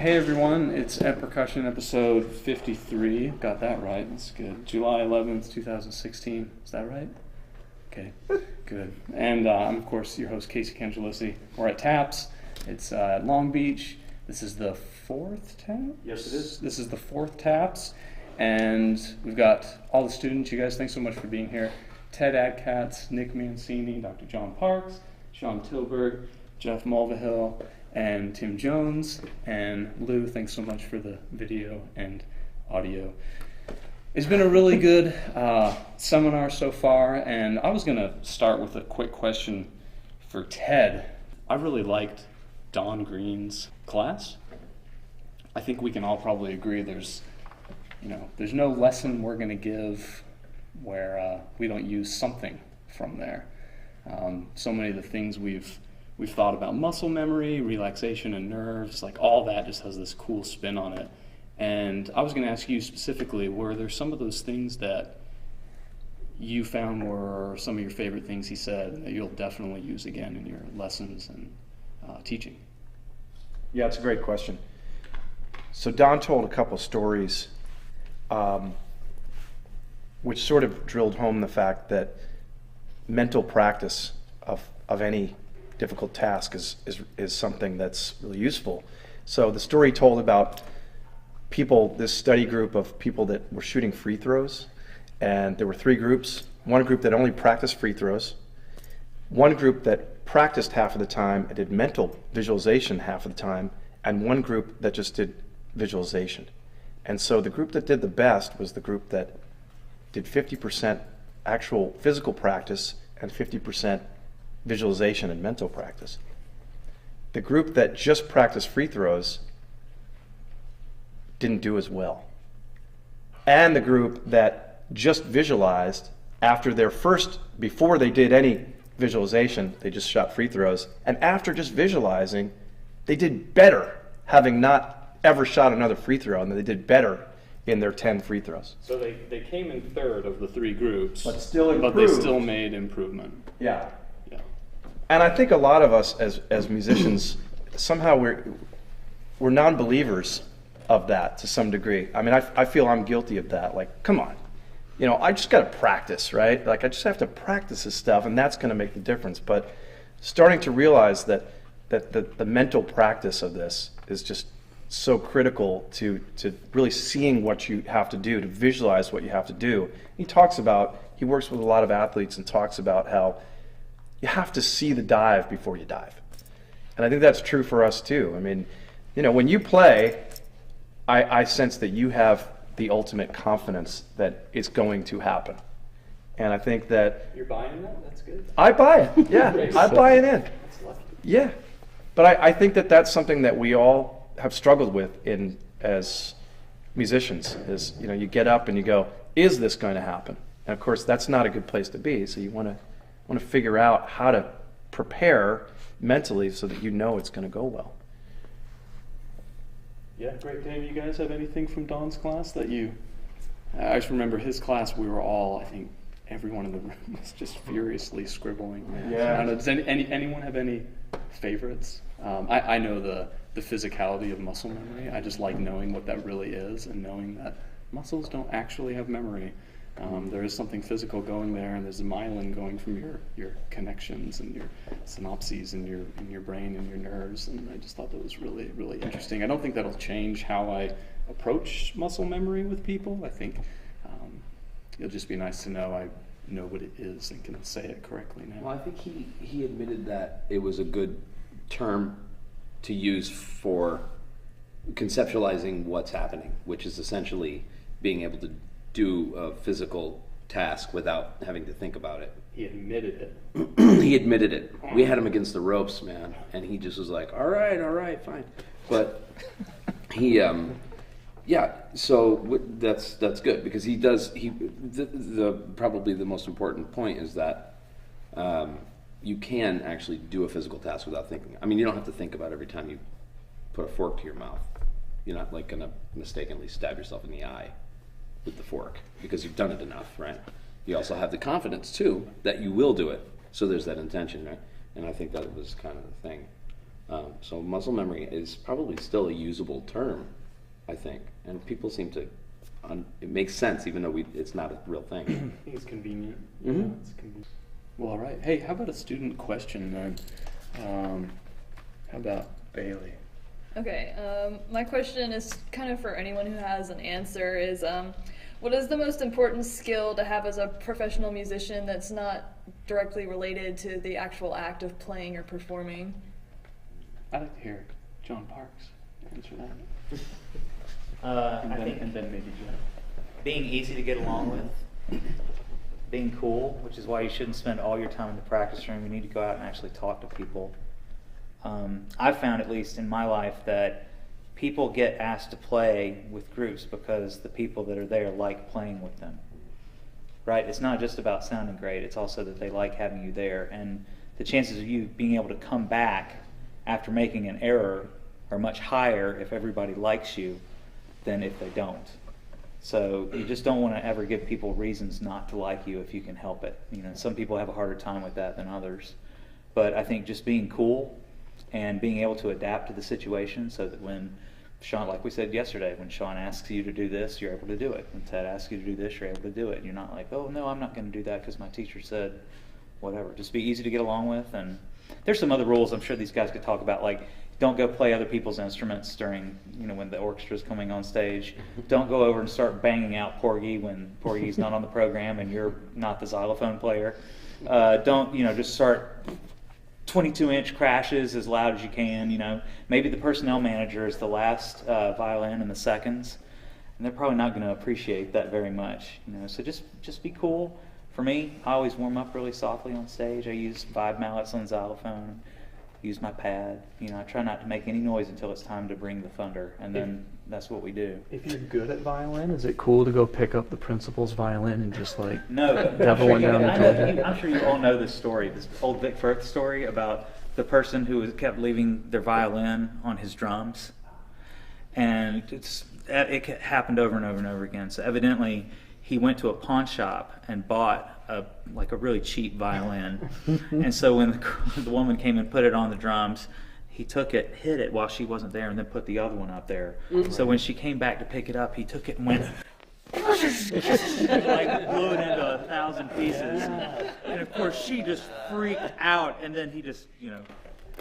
Hey everyone, it's at Percussion episode 53. Got that right, that's good. July 11th, 2016. Is that right? Okay, good. And I'm, of course, your host, Casey Cangelissi. We're at TAPS. It's at Long Beach. This is the fourth TAPS? Yes, it is. This is the fourth TAPS. And we've got all the students. You guys, thanks so much for being here. Ted Adkatz, Nick Mancini, Dr. John Parks, Sean Tilburg, Jeff Mulvihill, and Tim Jones, and Lou, thanks so much for the video and audio. It's been a really good seminar so far, and I was going to start with a quick question for Ted. I really liked Don Greene's class. I think we can all probably agree there's no lesson we're going to give where we don't use something from there. So many of the things we've thought about muscle memory, relaxation, and nerves, like all that just has this cool spin on it. And I was going to ask you specifically, were there some of those things that you found were some of your favorite things he said that you'll definitely use again in your lessons and teaching? Yeah, it's a great question. So Don told a couple stories which sort of drilled home the fact that mental practice of any difficult task is something that's really useful. So the story told about people, this study group of people that were shooting free throws, and there were three groups. One group that only practiced free throws, one group that practiced half of the time and did mental visualization half of the time, and one group that just did visualization. And so the group that did the best was the group that did 50% actual physical practice and 50% visualization and mental practice. The group that just practiced free throws didn't do as well. And the group that just visualized before they did any visualization, they just shot free throws, and after just visualizing, they did better, having not ever shot another free throw, and they did better in their 10 free throws. So they came in third of the three groups, but still improved. But they still made improvement. Yeah. And I think a lot of us as musicians, somehow we're non-believers of that to some degree. I mean, I feel I'm guilty of that. Like, come on, I just got to practice, right? Like, I just have to practice this stuff, and that's going to make the difference. But starting to realize that the mental practice of this is just so critical to really seeing what you have to do, to visualize what you have to do. He works with a lot of athletes and talks about how you have to see the dive before you dive. And I think that's true for us too. I mean, when you play, I sense that you have the ultimate confidence that it's going to happen. And I think that... You're buying that? That's good. I buy it, yeah. I buy it in. That's lucky. Yeah. But I think that that's something that we all have struggled with as musicians, is, you get up and you go, is this going to happen? And of course, that's not a good place to be, so you want to figure out how to prepare mentally so that it's going to go well. Yeah, great. Dave, you guys have anything from Don's class that I just remember his class, we were all, I think, everyone in the room was just furiously scribbling. Yeah. I don't know, does anyone have any favorites? I know the physicality of muscle memory. I just like knowing what that really is and knowing that muscles don't actually have memory. There is something physical going there, and there's a myelin going from your connections and your synapses in your brain and your nerves, and I just thought that was really, really interesting. I don't think that'll change how I approach muscle memory with people. I think it'll just be nice to know I know what it is and can say it correctly now. Well, I think he admitted that it was a good term to use for conceptualizing what's happening, which is essentially being able to do a physical task without having to think about it. He admitted it. He admitted it. We had him against the ropes, man, and he just was like, all right, fine. But he, so that's good, because he does, probably the most important point is that you can actually do a physical task without thinking. I mean, you don't have to think about every time you put a fork to your mouth. You're not like going to mistakenly stab yourself in the eye with the fork because you've done it enough, right? You also have the confidence too that you will do it. So there's that intention, right? And I think that was kind of the thing. So muscle memory is probably still a usable term, I think, and people seem to. It makes sense, even though it's not a real thing. I think it's convenient. Mm-hmm. Yeah, it's convenient. Well, all right. Hey, how about a student question then? How about Bailey? Okay, my question is kind of for anyone who has an answer is, what is the most important skill to have as a professional musician that's not directly related to the actual act of playing or performing? I'd like to hear John Parks answer that. And then maybe Jeff. Being easy to get along with, being cool, which is why you shouldn't spend all your time in the practice room. You need to go out and actually talk to people. I've found, at least in my life, that people get asked to play with groups because the people that are there like playing with them. Right? It's not just about sounding great, it's also that they like having you there. And the chances of you being able to come back after making an error are much higher if everybody likes you than if they don't. So you just don't want to ever give people reasons not to like you if you can help it. You know, some people have a harder time with that than others. But I think just being cool and being able to adapt to the situation so that when Sean, like we said yesterday, when Sean asks you to do this, you're able to do it. When Ted asks you to do this, you're able to do it. And you're not like, oh, no, I'm not going to do that because my teacher said whatever. Just be easy to get along with. And there's some other rules I'm sure these guys could talk about, like don't go play other people's instruments during, when the orchestra's coming on stage. Don't go over and start banging out Porgy when Porgy's not on the program and you're not the xylophone player. Don't, just start 22-inch crashes as loud as you can. Maybe the personnel manager is the last violin in the seconds, and they're probably not going to appreciate that very much. So just be cool. For me, I always warm up really softly on stage. I use 5 mallets on xylophone, use my pad. I try not to make any noise until it's time to bring the thunder, and then that's what we do. If you're good at violin, is it cool to go pick up the principal's violin and just no, devil one down the table? I'm sure you all know this story, this old Vic Firth story about the person who kept leaving their violin on his drums, and it happened over and over and over again. So evidently, he went to a pawn shop and bought a really cheap violin, and so when the woman came and put it on the drums, he took it, hit it while she wasn't there, and then put the other one up there. Mm-hmm. So when she came back to pick it up, he took it and went blew it into 1,000 pieces. And of course she just freaked out, and then he just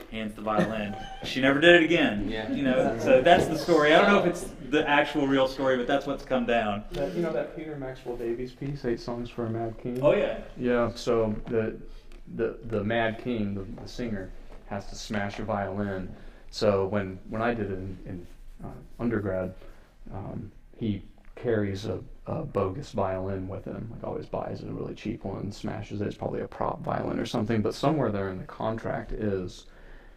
hands the violin. She never did it again. Yeah. So that's the story. I don't know if it's the actual real story, but that's what's come down. That Peter Maxwell Davies piece, 8 Songs for a Mad King? Oh yeah. Yeah, so the Mad King, the singer, has to smash a violin. So when I did it in undergrad, he carries a bogus violin with him. Always buys a really cheap one, smashes it. It's probably a prop violin or something, but somewhere there in the contract is,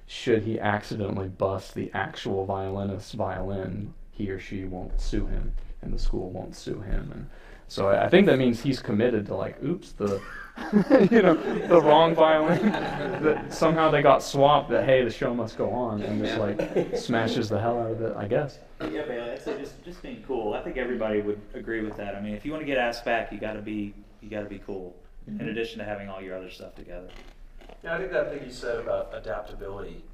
should he accidentally bust the actual violinist's violin, he or she won't sue him, and the school won't sue him. And so I think that means he's committed to oops, the the wrong violin. That somehow they got swapped. That hey, the show must go on, and just smashes the hell out of it, I guess. Yeah, Bailey, I'd say just being cool. I think everybody would agree with that. I mean, if you want to get asked back, you got to be cool. Mm-hmm. In addition to having all your other stuff together. Yeah, I think that thing you said about adaptability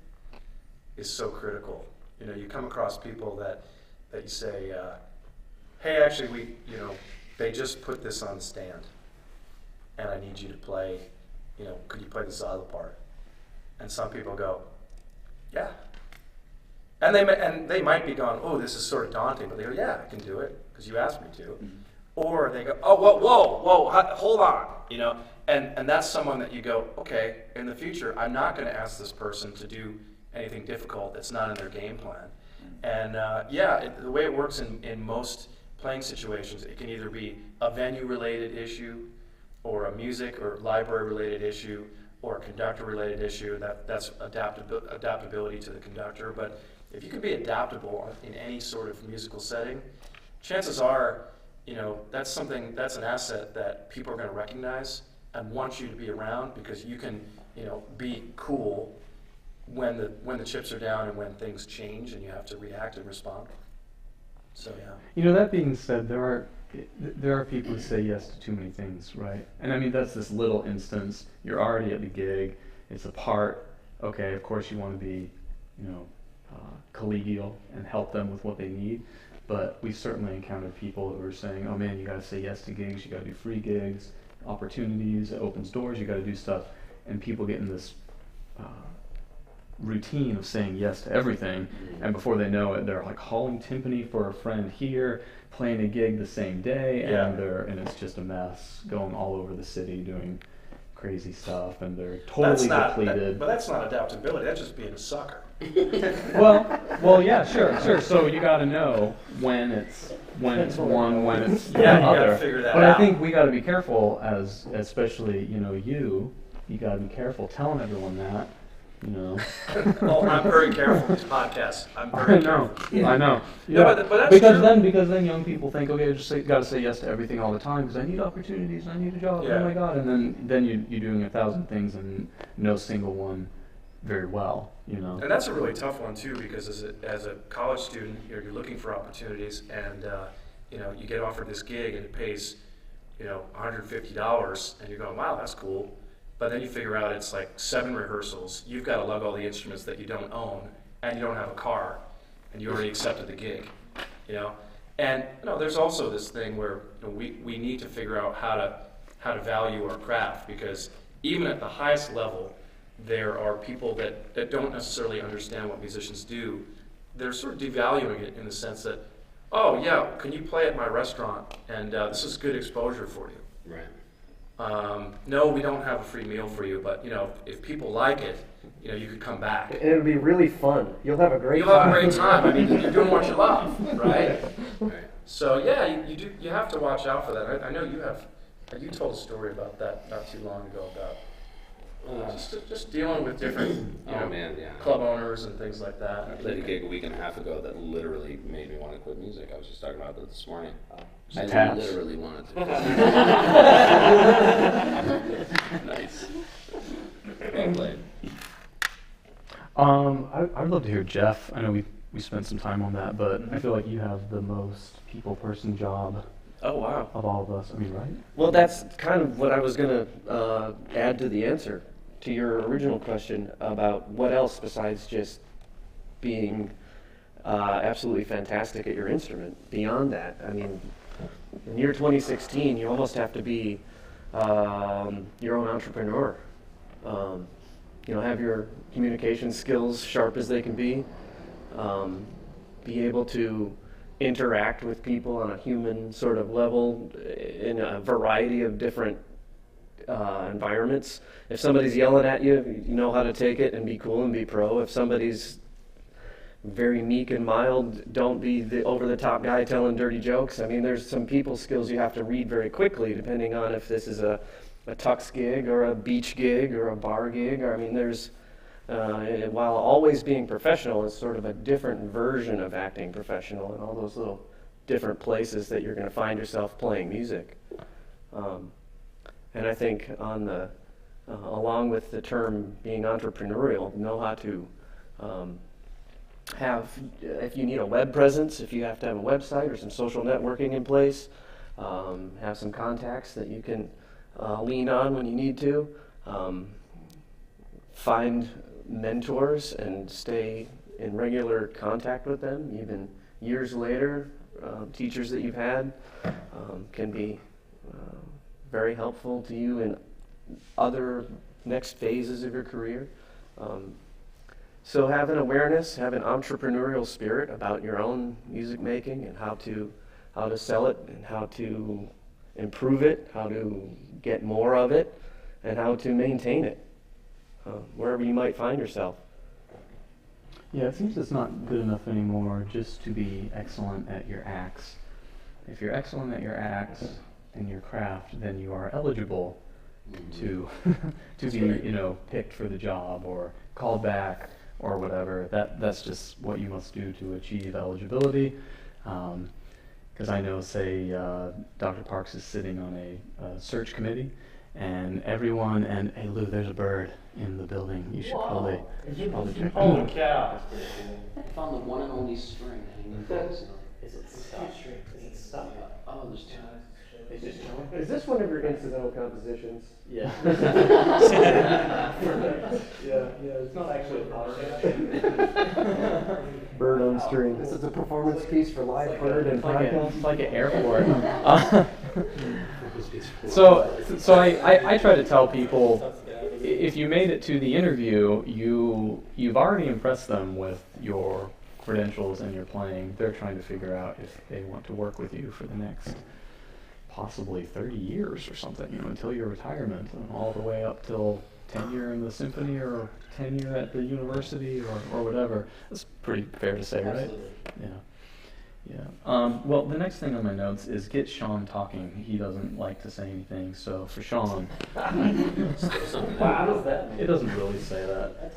is so critical. You come across people that you say, hey, actually, they just put this on the stand, and I need you to play, could you play the solo part? And some people go, yeah. And they might be going, oh, this is sort of daunting, but they go, yeah, I can do it, because you asked me to. Mm-hmm. Or they go, oh, whoa, hold on, and that's someone that you go, okay, in the future, I'm not going to ask this person to do anything difficult that's not in their game plan. And the way it works in most playing situations, it can either be a venue-related issue, or a music or library-related issue, or a conductor-related issue. That's adaptability to the conductor. But if you can be adaptable in any sort of musical setting, chances are, that's an asset that people are going to recognize and want you to be around, because you can, be cool when the chips are down and when things change and you have to react and respond. So yeah. That being said, there are people who say yes to too many things, right? And I mean, that's this little instance. You're already at the gig. It's a part. Okay, of course you want to be collegial and help them with what they need. But we certainly encountered people who are saying, oh man, you got to say yes to gigs, you got to do free gigs, opportunities, it opens doors, you got to do stuff. And people get in this routine of saying yes to everything, and before they know it, they're like hauling timpani for a friend here, playing a gig the same day, and it's just a mess, going all over the city doing crazy stuff, and they're totally depleted. But that's not adaptability. That's just being a sucker. well, yeah, sure. So you got to know when it's one, when it's the you other. gotta figure that but out. I think we got to be careful, especially you got to be careful telling everyone that. Well, I'm very careful with these podcasts. I'm very careful. I know. Yeah, but that's because then young people think, okay, I just got to say yes to everything all the time because I need opportunities, I need a job. Yeah. Oh my God! And then you're doing 1,000 things and no single one very well. And that's a really tough one too, because as a college student, you're looking for opportunities, and you get offered this gig and it pays $150, and you're going, wow, that's cool. But then you figure out it's like 7 rehearsals. You've got to lug all the instruments that you don't own, and you don't have a car, and you already accepted the gig, And there's also this thing where we need to figure out how to value our craft, because even at the highest level, there are people that don't necessarily understand what musicians do. They're sort of devaluing it in the sense that, oh yeah, can you play at my restaurant? And this is good exposure for you. Right. No, we don't have a free meal for you, but if people like it, you could come back. And it'll be really fun. You'll have a great You'll have a great time. I mean, you're doing what you love, right? Right. So yeah, you have to watch out for that. I know you have. You told a story about that not too long ago about just dealing with different club owners and things like that. I played a gig a week and a half ago that literally made me want to quit music. I was just talking about that this morning. I literally wanted to. Nice. Well played. I'd love to hear Jeff. I know we spent some time on that, but I feel like you have the most people person job Oh, wow. of all of us. I mean, right? Well, that's kind of what I was going to add to the answer to your original question about what else besides just being absolutely fantastic at your instrument. Beyond that, I mean, in year 2016, you almost have to be your own entrepreneur. Have your communication skills sharp as they can be able to interact with people on a human sort of level in a variety of different environments. If somebody's yelling at you, you know how to take it and be cool and be pro. If somebody's very meek and mild, don't be the over-the-top guy telling dirty jokes. I mean, there's some people skills you have to read very quickly, depending on if this is a tux gig or a beach gig or a bar gig. I mean, there's while always being professional is sort of a different version of acting professional in all those little different places that you're going to find yourself playing music. And I think on the along with the term being entrepreneurial, know how to have, if you need a web presence, if you have to have a website or some social networking in place, have some contacts that you can lean on when you need to. Find mentors and stay in regular contact with them, even years later. Teachers that you've had can be very helpful to you in other next phases of your career. So have an awareness, have an entrepreneurial spirit about your own music making and how to sell it and how to improve it, how to get more of it, and how to maintain it wherever you might find yourself. Yeah, it seems it's not good enough anymore just to be excellent at your acts. If you're excellent at your acts and your craft, then you are eligible to be picked for the job or called back or whatever. That's just what you must do to achieve eligibility. Because I know, say, Dr. Parks is sitting on a search committee, and everyone, and hey Lou, there's a bird in the building. You should probably check. Holy cow! I found the one and only string hanging from the ceiling. Is it stuck? Is it stuck? Oh, there's two. Is this one of your incidental compositions? Yeah. It's not actually a podcast. Bird on string. This is a performance piece for live bird and podcast. It's like an airport. So I try to tell people, if you made it to the interview, you've already impressed them with your credentials and your playing. They're trying to figure out if they want to work with you for the next possibly 30 years or something, until your retirement, and all the way up till tenure in the symphony or tenure at the university or whatever. That's pretty fair to say, right? Yeah. Well, the next thing on my notes is get Sean talking. He doesn't like to say anything, so for Sean. Wow, it doesn't really say that.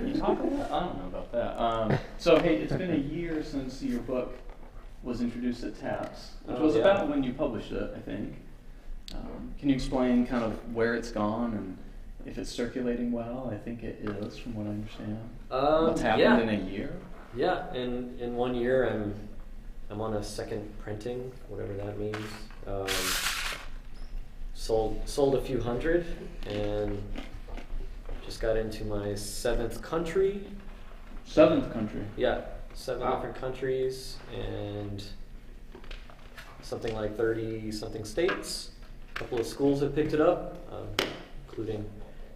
You talk a lot? I don't know about that. So, hey, it's been a year since your book was introduced at TAPS, which was about when you published it, I think. Can you explain kind of where it's gone and if it's circulating well? I think it is, from what I understand. What's happened in a year? Yeah, in 1 year I'm on a second printing, whatever that means. Sold a few hundred, and just got into my seventh country. Seventh country? Yeah, 7 different countries and something like 30-something states. A couple of schools have picked it up, including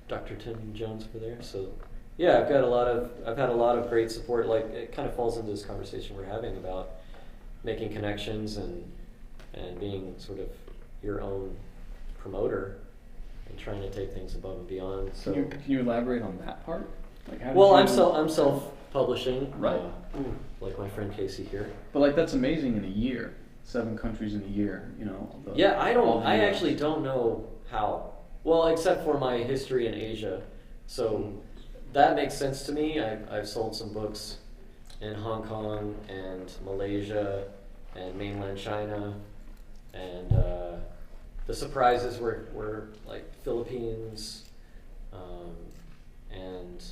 Dr. Tim Jones over there. So yeah, I've had a lot of great support. Like, it kind of falls into this conversation we're having about making connections and being sort of your own promoter and trying to take things above and beyond. So Can you elaborate on that part? Like, how I'm self-publishing, right? Like my friend Casey here. But like, that's amazing in a year. 7 countries in a year, I actually don't know how. Well, except for my history in Asia, so that makes sense to me. I've sold some books in Hong Kong and Malaysia and mainland China, and the surprises were like Philippines and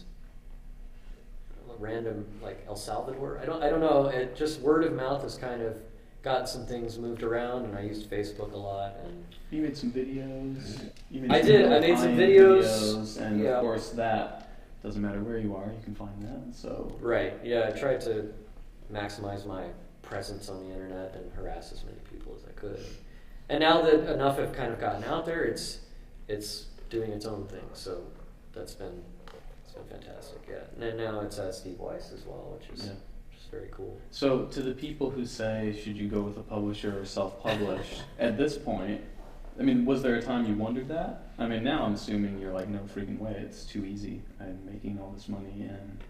random like El Salvador. I don't know. It just word of mouth has kind of gotten some things moved around, and I used Facebook a lot. And you made some videos. I made some videos, and of course that doesn't matter where you are, you can find that. So right, yeah, I tried to maximize my presence on the internet and harass as many people as I could. And now that enough have kind of gotten out there, it's doing its own thing. So it's been fantastic. Yeah, and then now it's Steve Weiss as well, which is very cool. So to the people who say, should you go with a publisher or self-publish, at this point, I mean, was there a time you wondered that? I mean, now I'm assuming you're like, no freaking way, it's too easy. I'm making all this money and...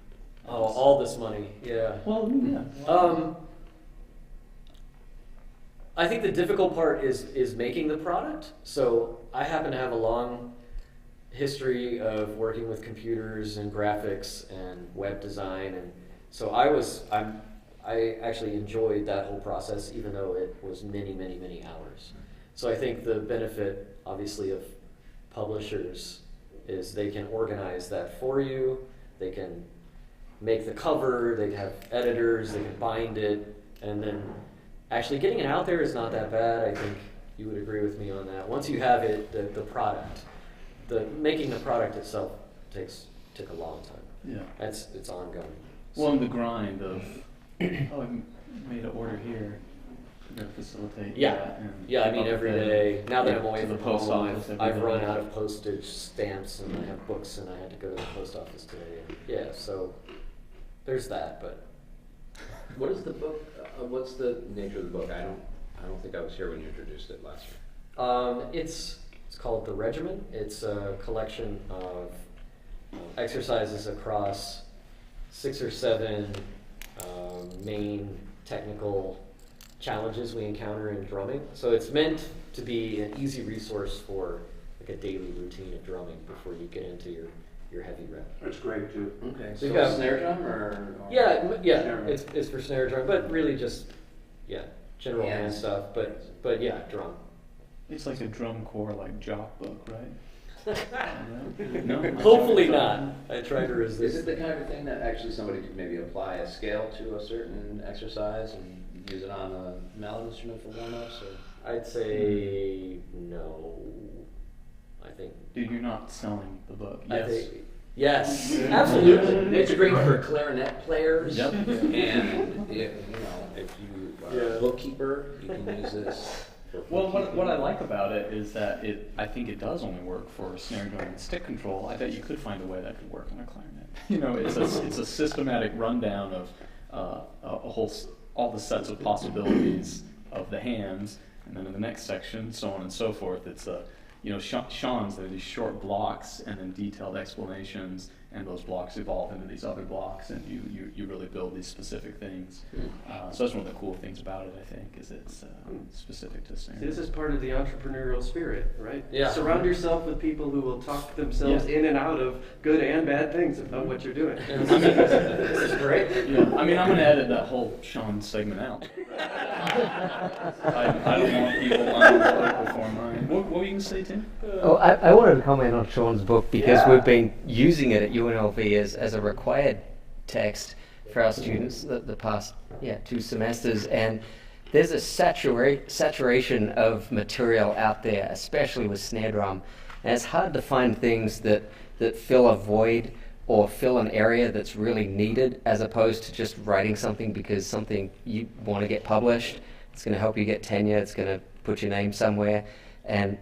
all this money, yeah. Well, yeah. I think the difficult part is making the product. So I happen to have a long history of working with computers and graphics and web design, and so I actually enjoyed that whole process, even though it was many, many, many hours. So I think the benefit, obviously, of publishers is they can organize that for you. They can make the cover, they can have editors, they can bind it, and then actually getting it out there is not that bad. I think you would agree with me on that. Once you have it, the product, making the product itself took a long time. Yeah. It's ongoing. Well, in the grind of, I made an order here to facilitate that. I mean, every day. Now that I'm away to the from post home, office I've run out of postage stamps, and I have books, and I had to go to the post office today. And so there's that. But what is the book? What's the nature of the book? I don't think I was here when you introduced it last year. It's called The Regimen. It's a collection of exercises across 6 or 7 main technical challenges we encounter in drumming. So it's meant to be an easy resource for like a daily routine of drumming before you get into your heavy rep. That's great too. Okay. So So you've got snare drum or yeah, snare drum? it's for snare drum, but really just general hand stuff. But yeah, drum. It's like a drum corps, like jock book, right? No? Hopefully not. I try to resist. Is it the kind of thing that actually somebody could maybe apply a scale to a certain exercise and use it on a mallet instrument for warm-ups? Or I'd say no. I think. Dude, you're not selling the book. I Yes. think, yes, absolutely. It's great for clarinet players. Yep. And if you are a bookkeeper, you can use this. Well, what I like about it is that I think it does only work for snare drum and stick control. I bet you could find a way that could work on a clarinet. It's a systematic rundown of all the sets of possibilities of the hands, and then in the next section, so on and so forth. It's Sean's, there are these short blocks and then detailed explanations, and those blocks evolve into these other blocks, and you really build these specific things. So that's one of the cool things about it, I think, is it's specific to snare. This is part of the entrepreneurial spirit, right? Yeah. Surround yourself with people who will talk themselves in and out of good and bad things about what you're doing. This is great. Yeah, I mean, I'm going to edit that whole Sean segment out. I don't want people on the book before mine. What were you going to say, Tim? Oh, I wanted to comment on Sean's book because we've been using it at UNLV as a required text for our students the past 2 semesters, and there's a saturation of material out there, especially with snare drum, and it's hard to find things that fill a void or fill an area that's really needed, as opposed to just writing something because something you want to get published. It's going to help you get tenure, it's going to put your name somewhere, and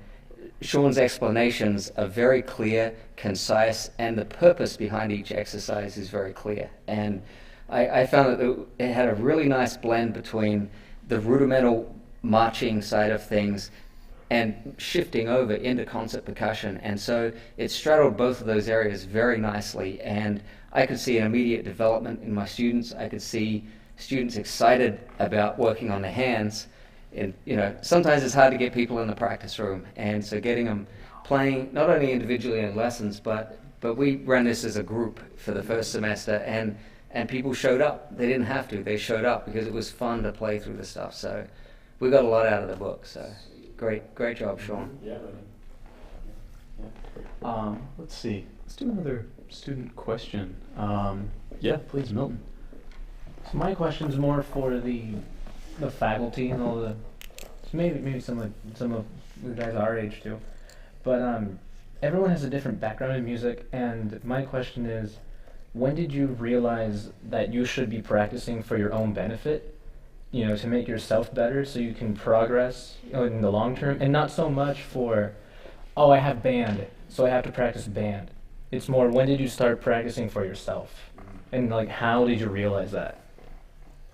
Sean's explanations are very clear, concise, and the purpose behind each exercise is very clear. And I found that it had a really nice blend between the rudimental marching side of things and shifting over into concert percussion. And so it straddled both of those areas very nicely. And I could see an immediate development in my students. I could see students excited about working on their hands. And sometimes it's hard to get people in the practice room, and so getting them playing not only individually in lessons, but we ran this as a group for the first semester, and people showed up. They didn't have to; they showed up because it was fun to play through the stuff. So we got a lot out of the book. So great job, Sean. Yeah. Let's see. Let's do another student question. Yeah, please, Milton. So my question is more for the faculty and all the maybe some of the guys our age too, but everyone has a different background in music, and my question is, when did you realize that you should be practicing for your own benefit, to make yourself better so you can progress in the long term, and not so much for, I have band so I have to practice band. It's more, when did you start practicing for yourself, and how did you realize that?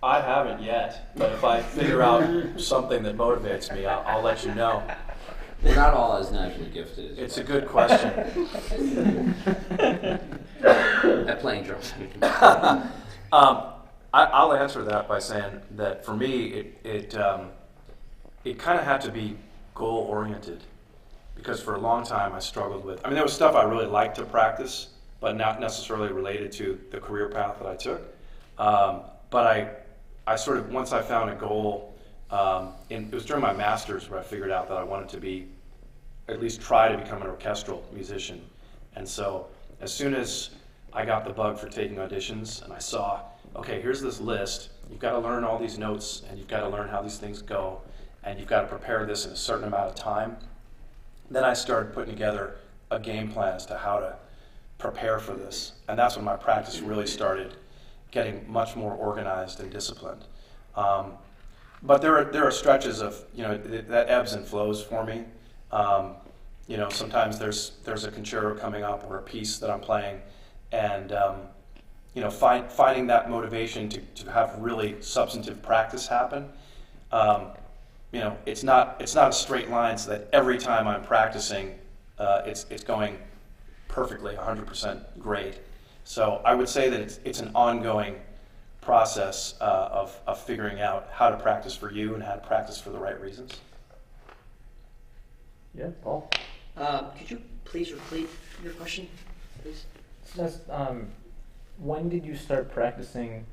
I haven't yet, but if I figure out something that motivates me, I'll let you know. We're not all as naturally gifted as It's a good question. at playing drums. I'll answer that by saying that for me, it kind of had to be goal oriented, because for a long time I struggled with. There was stuff I really liked to practice, but not necessarily related to the career path that I took. But I sort of, once I found a goal, it was during my master's where I figured out that I wanted to at least try to become an orchestral musician. And so as soon as I got the bug for taking auditions and I saw, okay, here's this list, you've got to learn all these notes and you've got to learn how these things go, and you've got to prepare this in a certain amount of time, then I started putting together a game plan as to how to prepare for this. And that's when my practice really started getting much more organized and disciplined. But there are stretches of, that ebbs and flows for me. Sometimes there's a concerto coming up or a piece that I'm playing, and finding that motivation to have really substantive practice happen. It's not a straight line, so that every time I'm practicing, it's going perfectly, 100% great. So I would say that it's an ongoing process of figuring out how to practice for you and how to practice for the right reasons. Yeah, Paul. Could you please repeat your question, please? Just, when did you start practicing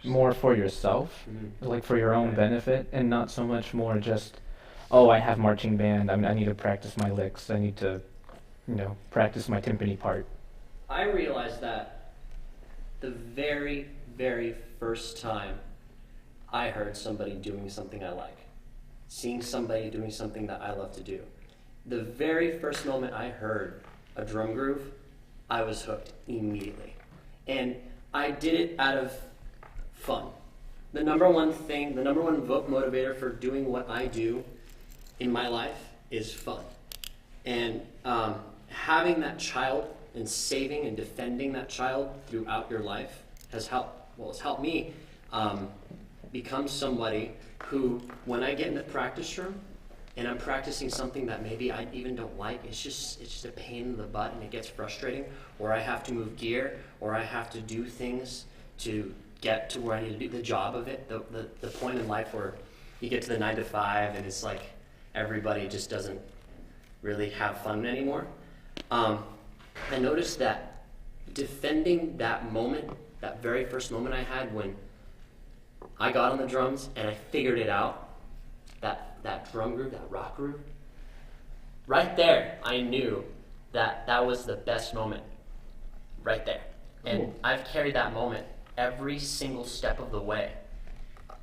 more for yourself, for your own benefit, and not so much more just, I have marching band, I need to practice my licks, I need to, practice my timpani part? I realized that the very, very first time I heard somebody doing something I like. seeing somebody doing something that I love to do. The very first moment I heard a drum groove, I was hooked immediately. And I did it out of fun. The number one motivator for doing what I do in my life is fun. And having that child and saving and defending that child throughout your life has helped. Well, it's helped me become somebody who, when I get in the practice room and I'm practicing something that maybe I even don't like, it's just a pain in the butt and it gets frustrating, or I have to move gear, or I have to do things to get to where I need to do the job of it, the point in life where you get to the 9 to 5 and it's like everybody just doesn't really have fun anymore. I noticed that defending that moment, that very first moment I had when I got on the drums and I figured it out, that drum groove, that rock groove, right there, I knew that was the best moment, right there. And I've carried that moment every single step of the way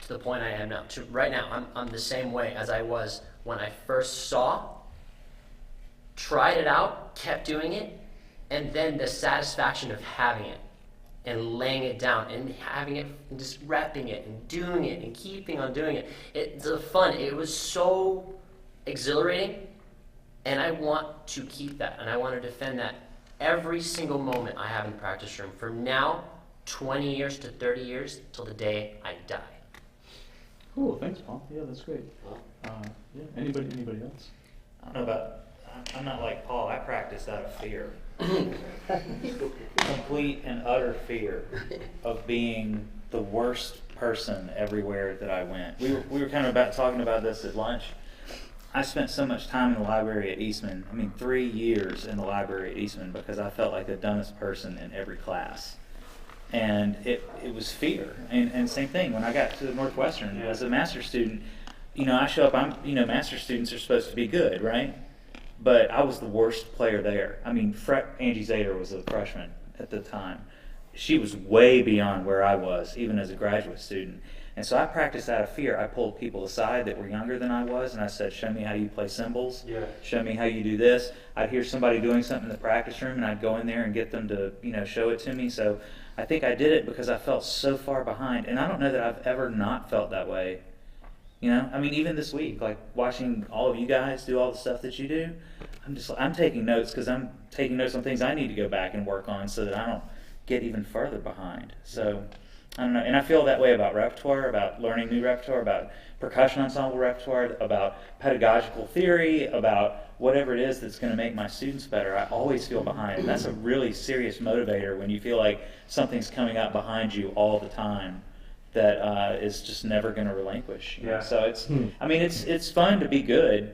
to the point I am now. Right now, I'm the same way as I was when I first tried it out, kept doing it, and then the satisfaction of having it and laying it down and having it and just repping it and doing it and keeping on doing it. It's the fun. It was so exhilarating, and I want to keep that, and I want to defend that every single moment I have in the practice room from now 20 years to 30 years till the day I die. Cool, thanks, Paul. Yeah, that's great. Yeah, anybody else? I don't know about, I'm not like Paul. I practice out of fear. Complete and utter fear of being the worst person everywhere that I went. We were kind of talking about this at lunch. I spent so much time in the library at Eastman. 3 years in the library at Eastman because I felt like the dumbest person in every class. And it was fear. And same thing, when I got to Northwestern as a master's student, I show up, master's students are supposed to be good, right? But I was the worst player there. Angie Zader was a freshman at the time. She was way beyond where I was, even as a graduate student. And so I practiced out of fear. I pulled people aside that were younger than I was, and I said, show me how you play cymbals. Yeah. Show me how you do this. I'd hear somebody doing something in the practice room, and I'd go in there and get them to, show it to me. So I think I did it because I felt so far behind. And I don't know that I've ever not felt that way. Even this week, like watching all of you guys do all the stuff that you do, I'm taking notes because I'm taking notes on things I need to go back and work on so that I don't get even further behind. So I don't know, and I feel that way about repertoire, about learning new repertoire, about percussion ensemble repertoire, about pedagogical theory, about whatever it is that's going to make my students better. I always feel behind, and that's a really serious motivator when you feel like something's coming up behind you all the time that is just never going to relinquish. Yeah. So it's fun to be good,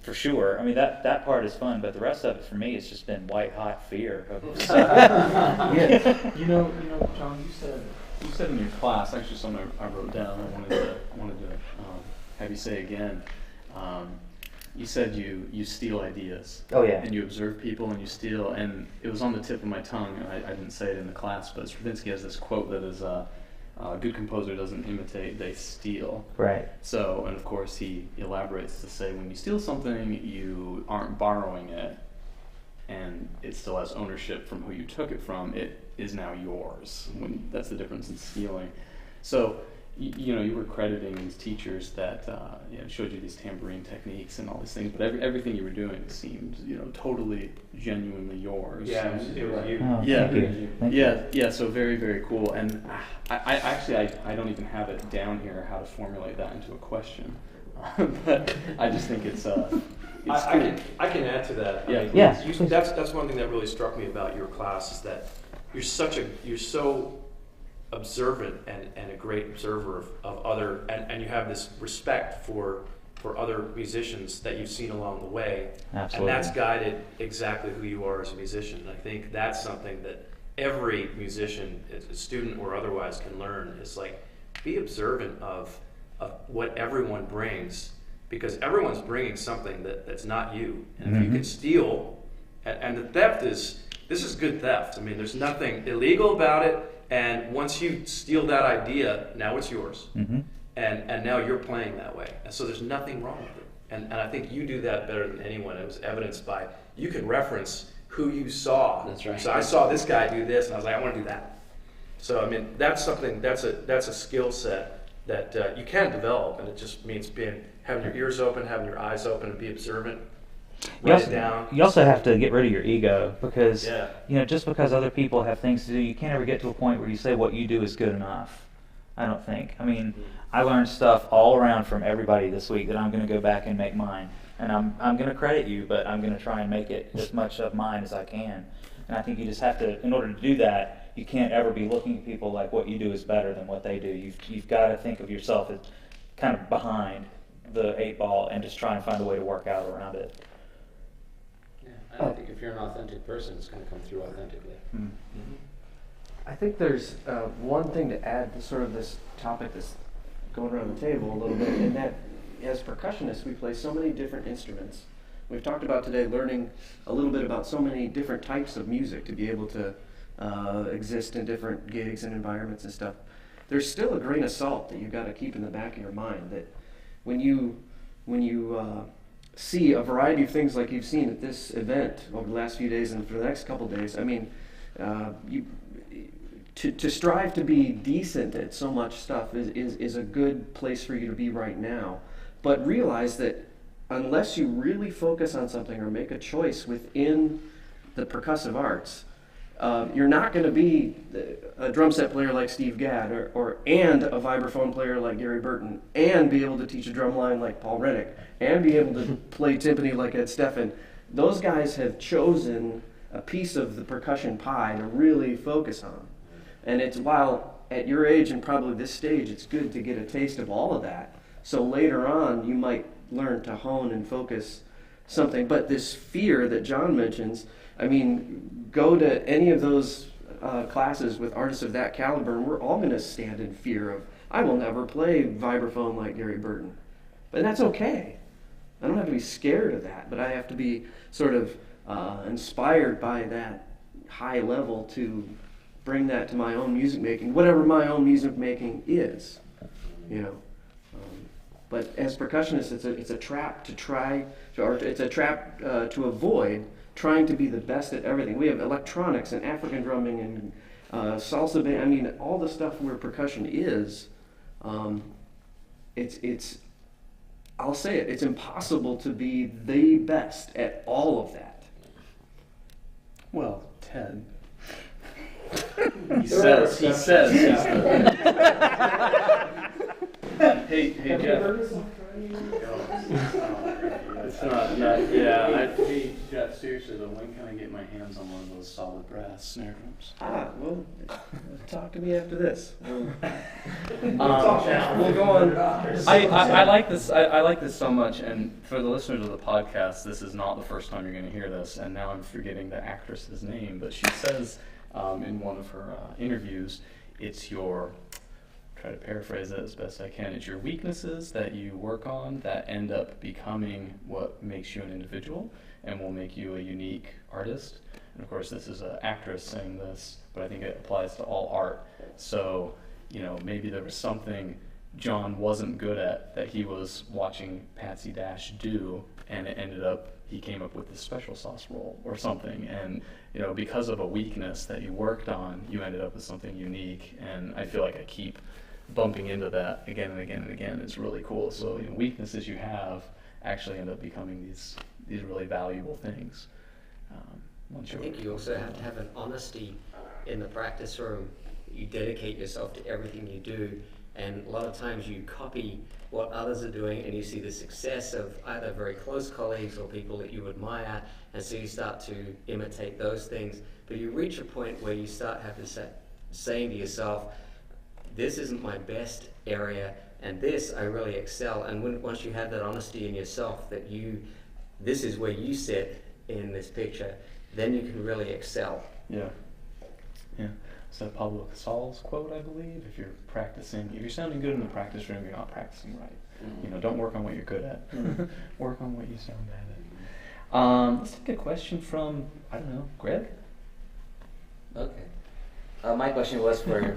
for sure. That part is fun, but the rest of it for me has just been white hot fear. Yeah. John, you said in your class, actually something I wrote down. I wanted to have you say again. You said you steal ideas. Oh yeah. And you observe people and you steal, and it was on the tip of my tongue. And I didn't say it in the class, but Stravinsky has this quote that is. A good composer doesn't imitate, they steal. Right. So, and of course he elaborates to say when you steal something, you aren't borrowing it, and it still has ownership from who you took it from. It is now yours. That's the difference in stealing. So, you were crediting these teachers that showed you these tambourine techniques and all these things, but everything you were doing seemed totally genuinely yours. Yeah, it was you. Oh, thank you. Yeah. So very, very cool. And I don't even have it down here how to formulate that into a question, but I just think it's cool. I can add to that. That's one thing that really struck me about your class is that you're so observant and a great observer of other, and you have this respect for other musicians that you've seen along the way. Absolutely. And that's guided exactly who you are as a musician. And I think that's something that every musician, a student or otherwise, can learn, is like, be observant of what everyone brings, because everyone's bringing something that's not you. And if you can steal, and the theft this is good theft. There's nothing illegal about it. And once you steal that idea, now it's yours. Mm-hmm. and now you're playing that way. And so there's nothing wrong with it. And I think you do that better than anyone. It was evidenced by, you can reference who you saw. That's right. So I saw this guy do this, and I was like, I want to do that. So I mean, that's something, that's a skill set that you can develop, and it just means having your ears open, having your eyes open, and be observant. Write it down. You also have to get rid of your ego, because Yeah. just because other people have things to do, you can't ever get to a point where you say what you do is good enough. I don't think. I mean, I learned stuff all around from everybody this week that I'm going to go back and make mine. And I'm going to credit you, but I'm going to try and make it as much of mine as I can. And I think you just have to, in order to do that, you can't ever be looking at people like what you do is better than what they do. You've got to think of yourself as kind of behind the 8 ball and just try and find a way to work out around it. Yeah, I think if you're an authentic person, it's going to come through authentically. Mm-hmm. I think there's one thing to add to sort of this topic that's going around the table a little bit, and that as percussionists, we play so many different instruments. We've talked about today learning a little bit about so many different types of music to be able to exist in different gigs and environments and stuff. There's still a grain of salt that you've got to keep in the back of your mind, that when you see a variety of things like you've seen at this event over the last few days and for the next couple of days, I mean, to strive to be decent at so much stuff is a good place for you to be right now. But realize that unless you really focus on something or make a choice within the percussive arts, you're not going to be a drum set player like Steve Gadd and a vibraphone player like Gary Burton, and be able to teach a drum line like Paul Rennick, and be able to play timpani like Ed Steffen. Those guys have chosen a piece of the percussion pie to really focus on. And it's, while at your age and probably this stage, it's good to get a taste of all of that. So later on, you might learn to hone and focus something. But this fear that John mentions, I mean, go to any of those classes with artists of that caliber, and we're all going to stand in fear of, I will never play vibraphone like Gary Burton. But that's okay. I don't have to be scared of that, but I have to be sort of inspired by that high level to bring that to my own music making, whatever my own music making is, But as percussionists, it's a trap to try, or it's a trap to avoid trying to be the best at everything. We have electronics and African drumming and salsa band. I mean, all the stuff where percussion is, it's I'll say it, it's impossible to be the best at all of that. Well, Ted. He says. Hey, Jeff. It's not. Hey, Jeff. Seriously though, when can I get my hands on one of those solid brass snare drums? Well, talk to me after this. We'll go on. I like this. I like this so much, and for the listeners of the podcast, this is not the first time you're going to hear this. And now I'm forgetting the actress's name, but she says in one of her interviews, it's your. Try to paraphrase it as best I can. It's your weaknesses that you work on that end up becoming what makes you an individual and will make you a unique artist. And of course, this is an actress saying this, but I think it applies to all art. So, maybe there was something John wasn't good at that he was watching Patsy Dash do, and it ended up he came up with this special sauce roll or something. And because of a weakness that you worked on, you ended up with something unique. And I feel like I keep bumping into that again and again and again. It's really cool. So weaknesses you have actually end up becoming these really valuable things. I think you also have to have an honesty in the practice room. You dedicate yourself to everything you do, and a lot of times you copy what others are doing, and you see the success of either very close colleagues or people that you admire, and so you start to imitate those things. But you reach a point where you start having to saying to yourself, this isn't my best area, and this I really excel. And once you have that honesty in yourself that this is where you sit in this picture, then you can really excel. Yeah. Is that Pablo Casal's quote, I believe? If you're sounding good in the practice room, you're not practicing right. Mm-hmm. Don't work on what you're good at. Work on what you sound bad at. Let's take a question from, Greg? Okay. My question was for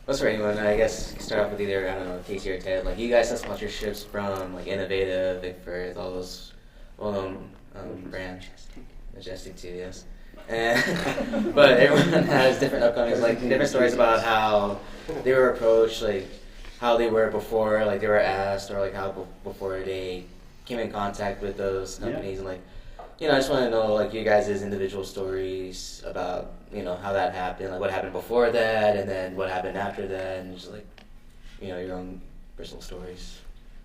What's for anyone? I guess start off with either, I don't know, Casey or Ted. Like, you guys have sponsorships from like Innovative, Big Firth, all those well-known brands. Majestic too, yes. And, but everyone has different upcomings, like different stories about how they were approached, like how they were before, like they were asked, or like how before they came in contact with those companies, and like, I just want to know like you guys' individual stories about, how that happened, like what happened before that, and then what happened after that, and just like, your own personal stories.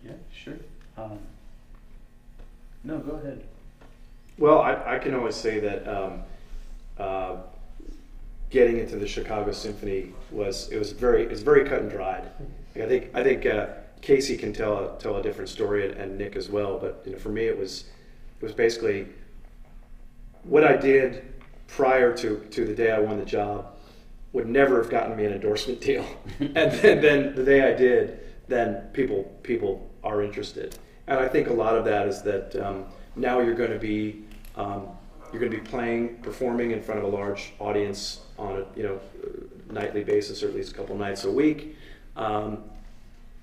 Yeah, sure. No, go ahead. Well, I can always say that getting into the Chicago Symphony was very cut and dried. Like, I think Casey can tell a different story, and Nick as well. But for me, it was basically what I did prior to the day I won the job would never have gotten me an endorsement deal, and then the day I did, then people are interested. And I think a lot of that is that now you're going to be performing in front of a large audience on a nightly basis, or at least a couple nights a week.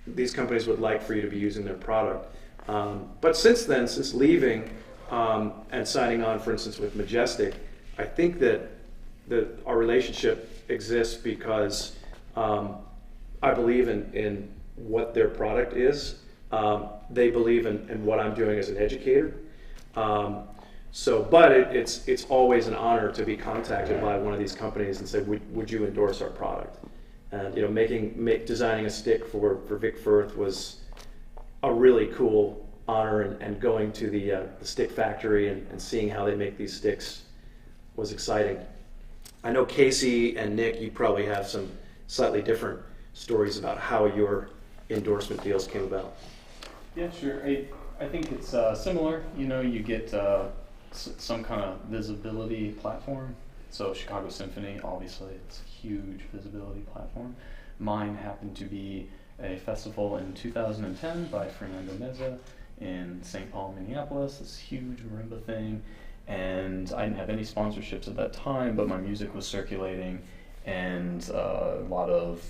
These companies would like for you to be using their product. But since leaving and signing on, for instance, with Majestic, I think that our relationship exists because I believe in what their product is. They believe in what I'm doing as an educator. But it's always an honor to be contacted by one of these companies and say, would you endorse our product? And designing a stick for Vic Firth was a really cool honor, and going to the stick factory and seeing how they make these sticks was exciting. I know Casey and Nick, you probably have some slightly different stories about how your endorsement deals came about. Yeah, sure. I think it's similar. You get some kind of visibility platform. So Chicago Symphony, obviously, it's a huge visibility platform. Mine happened to be a festival in 2010 by Fernando Meza in St. Paul, Minneapolis, this huge marimba thing. And I didn't have any sponsorships at that time, but my music was circulating, and a lot of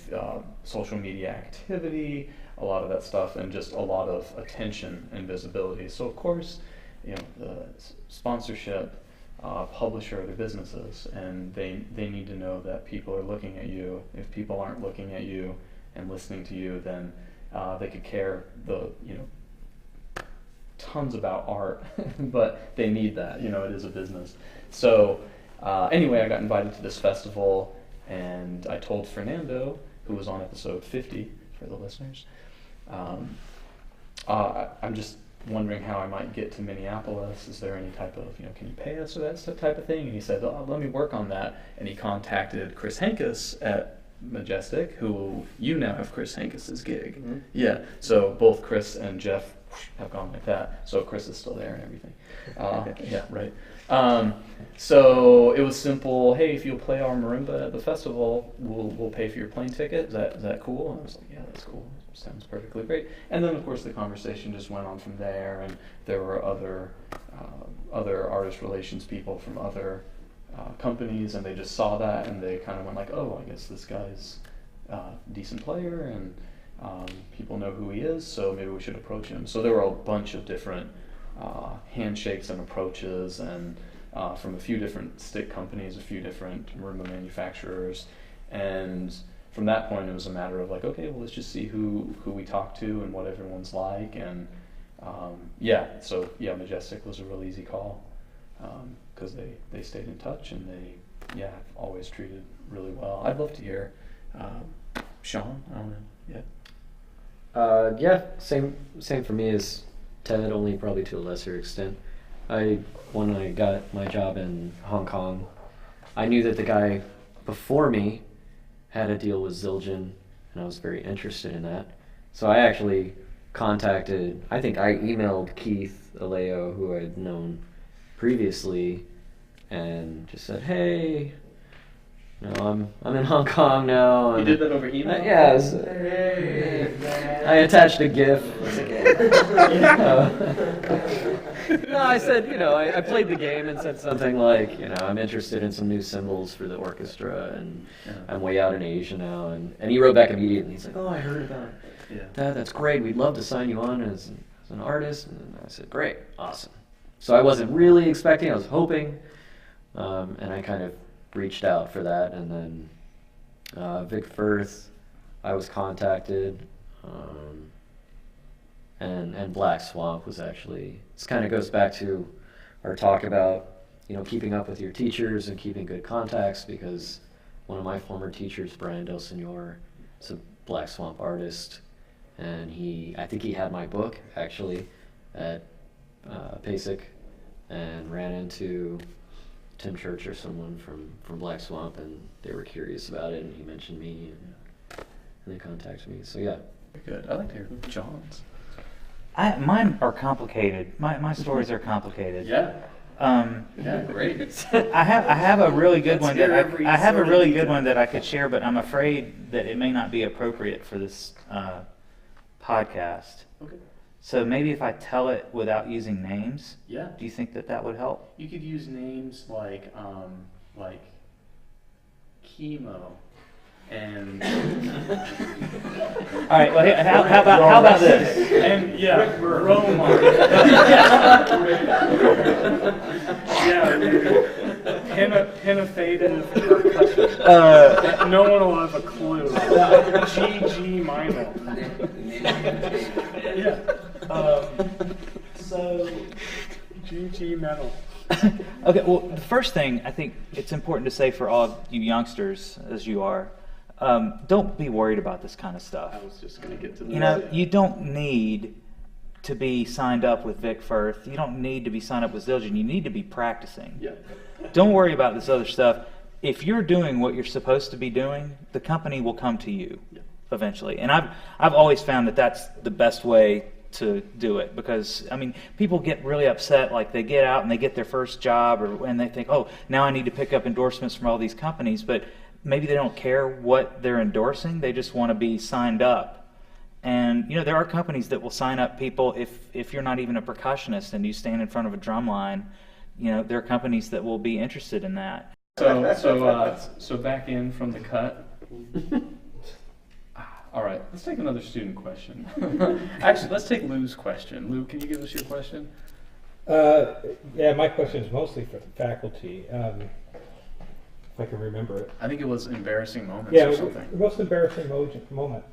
social media activity, a lot of that stuff, and just a lot of attention and visibility. So of course, the sponsorship, publisher, the businesses, and they need to know that people are looking at you. If people aren't looking at you and listening to you, then they could care tons about art, but they need that. It is a business. So anyway, I got invited to this festival, and I told Fernando, who was on episode 50 for the listeners, I'm just wondering how I might get to Minneapolis. Is there any type of, can you pay us or that type of thing? And he said, let me work on that. And he contacted Chris Hankus at Majestic, who now have Chris Hankus's gig. Mm-hmm. Yeah, so both Chris and Jeff have gone like that. So Chris is still there and everything. Yeah, right. So it was simple. Hey, if you'll play our marimba at the festival, we'll pay for your plane ticket. Is that cool? And I was like, yeah, that's cool. Sounds perfectly great. And then of course the conversation just went on from there, and there were other artist relations people from other companies, and they just saw that, and they kind of went like, oh, I guess this guy's a decent player, and people know who he is, so maybe we should approach him. So there were a bunch of different handshakes and approaches, and from a few different stick companies, a few different marimba manufacturers, and from that point it was a matter of like, okay, well, let's just see who we talk to and what everyone's like, and Majestic was a real easy call, because they stayed in touch, and they have always treated really well. I'd love to hear Sean, I don't know. Yeah, same for me as Ted, only probably to a lesser extent. When I got my job in Hong Kong, I knew that the guy before me had a deal with Zildjian, and I was very interested in that. So I actually I emailed Keith Aleo, who I'd known previously, and just said, hey, I'm in Hong Kong now. You did that over email? Yeah. I attached a GIF. No, I said, I played the game and said something like, I'm interested in some new symbols for the orchestra, and I'm way out in Asia now. And he wrote back immediately. He's like, oh, I heard about that. That's great. We'd love to sign you on as an artist. And I said, great, awesome. So I wasn't really expecting, I was hoping, and I kind of reached out for that. And then Vic Firth, I was contacted. And Black Swamp was actually, this kind of goes back to our talk about, keeping up with your teachers and keeping good contacts, because one of my former teachers, Brian Del Senor, is a Black Swamp artist, and I think he had my book actually at PASIC, and ran into Tim Church or someone from Black Swamp, and they were curious about it, and he mentioned me, and they contacted me, so yeah. Good. I like to hear John's. Mine are complicated. My stories are complicated. Yeah. Yeah, great. I have a really good one that I have a really good detail. one that I could share, but I'm afraid that it may not be appropriate for this podcast. Okay. So maybe if I tell it without using names. Yeah. Do you think that would help? You could use names like chemo. And all right. Well, how about this? And yeah, Roma. Pennifative percussion. No one will have a clue. GG minor. So GG metal. Okay. Well, the first thing I think it's important to say for all you youngsters, as you are. Don't be worried about this kind of stuff. I was just going to get to that. You don't need to be signed up with Vic Firth. You don't need to be signed up with Zildjian. You need to be practicing. Yeah. Don't worry about this other stuff. If you're doing what you're supposed to be doing, the company will come to you eventually. And I've always found that that's the best way to do it, because people get really upset, like they get out and they get their first job, and they think, oh, now I need to pick up endorsements from all these companies, but maybe they don't care what they're endorsing. They just want to be signed up. And, there are companies that will sign up people if you're not even a percussionist and you stand in front of a drum line. There are companies that will be interested in that. So back in from the cut. All right, let's take another student question. Actually, let's take Lou's question. Lou, can you give us your question? Yeah, my question is mostly for the faculty. If I can remember it. I think it was embarrassing moments or something. The most embarrassing moment.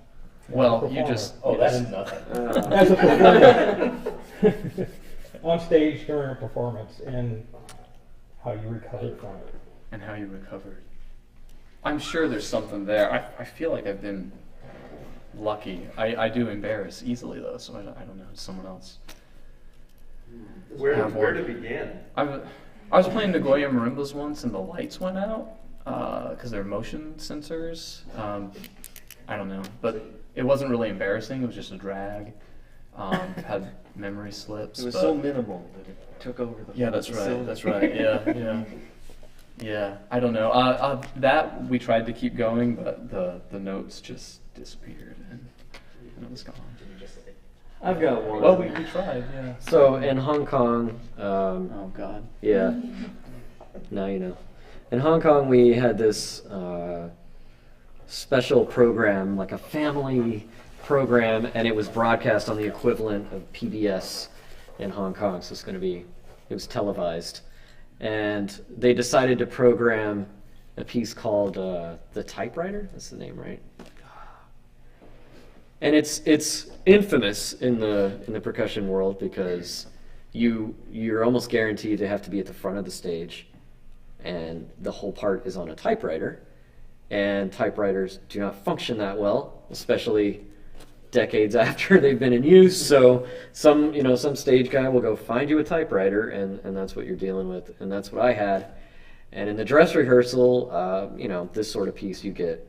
Well, you just... Oh, that's nothing. As a performer. On stage during a performance, and how you recovered from it. And how you recovered. I'm sure there's something there. I feel like I've been lucky. I do embarrass easily, though, so I don't know. It's someone else. Where to begin? I was playing Nagoya marimbas once, and the lights went out because they're motion sensors. I don't know, but it wasn't really embarrassing. It was just a drag. Had memory slips. It was so minimal that it took over the. Yeah, that's right. That's right. Yeah. I don't know. That we tried to keep going, but the notes just disappeared and it was gone. I've got one. Well, we tried, yeah. So in Hong Kong, oh God. Yeah. Now you know. In Hong Kong, we had this special program, like a family program, and it was broadcast on the equivalent of PBS in Hong Kong. So it was televised, and they decided to program a piece called "The Typewriter." That's the name, right? And it's infamous in the percussion world because you're almost guaranteed to have to be at the front of the stage, and the whole part is on a typewriter, and typewriters do not function that well, especially decades after they've been in use. So some stage guy will go find you a typewriter, and that's what you're dealing with, and that's what I had. And in the dress rehearsal, this sort of piece, you get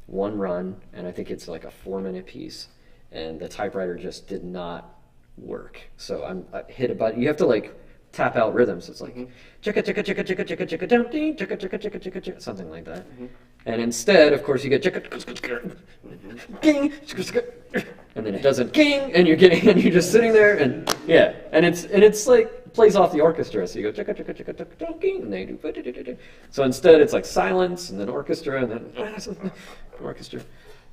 one run, and I think it's like a 4-minute piece, and the typewriter just did not work. So I hit a button. You have to like tap out rhythms. It's like chicka chicka chicka chicka chicka chicka dum ding chicka chicka chicka chicka chicka, something like that. And instead, of course, you get chicka and then it does it, king, and you're just sitting there, and yeah, and it's like plays off the orchestra, so you go chicka chicka chicka chicka chicka, king, and they do. So instead, it's like silence, and then orchestra, and then orchestra.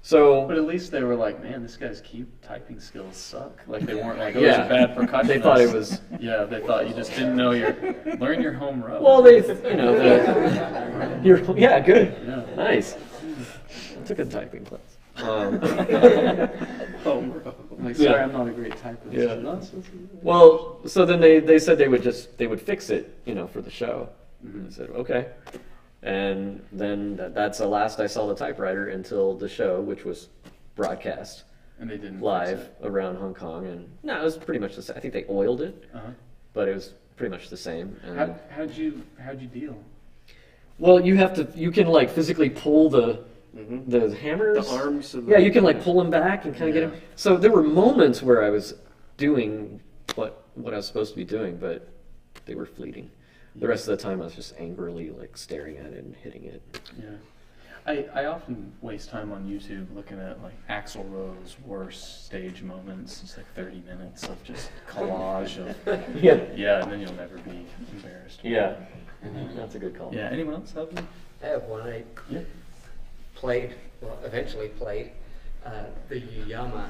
So, but at least they were like, man, this guy's typing skills suck. Like they weren't like, oh, he's a bad percussionist. They thought it was. Yeah, they thought you just didn't know learn your home row. Well, yeah, good, yeah. Nice. I took a typing class. Home row. Like, sorry, I'm not a great typist. Yeah. Well, so then they said they would fix it, for the show. Mm-hmm. I said okay. And then that's the last I saw the typewriter until the show, which was broadcast and they didn't live around Hong Kong. And no, it was pretty much the same. I think they oiled it, but it was pretty much the same. And how'd you deal? Well, you can like physically pull the hammers, the arms. Yeah, you can like pull them back and kind of get them. So there were moments where I was doing what I was supposed to be doing, but they were fleeting. The rest of the time, I was just angrily like staring at it and hitting it. Yeah, I often waste time on YouTube looking at like Axl Rose worst stage moments. It's like 30 minutes of just collage of yeah, and then you'll never be embarrassed. Yeah, that's a good call. Yeah, anyone else have one? I have one. I eventually played the Yuyama,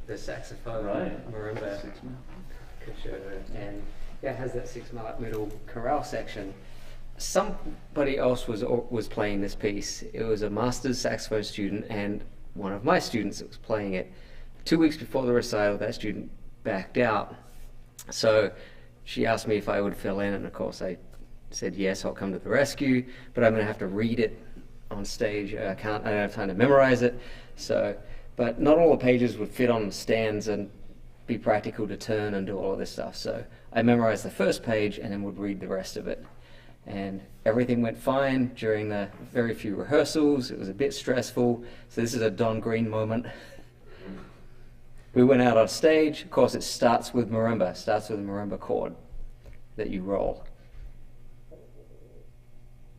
the saxophone marimba concerto, and it has that 6-minute middle chorale section. Somebody else was playing this piece. It was a master's saxophone student and one of my students that was playing it. 2 weeks before the recital, that student backed out. So she asked me if I would fill in, and of course I said yes, I'll come to the rescue, but I'm going to have to read it on stage. I don't have time to memorize it. So, but not all the pages would fit on the stands and be practical to turn and do all of this stuff. So I memorized the first page and then would read the rest of it. And everything went fine during the very few rehearsals. It was a bit stressful. So this is a Don Greene moment. We went out on stage. Of course, it starts with marimba. Starts with a marimba chord that you roll.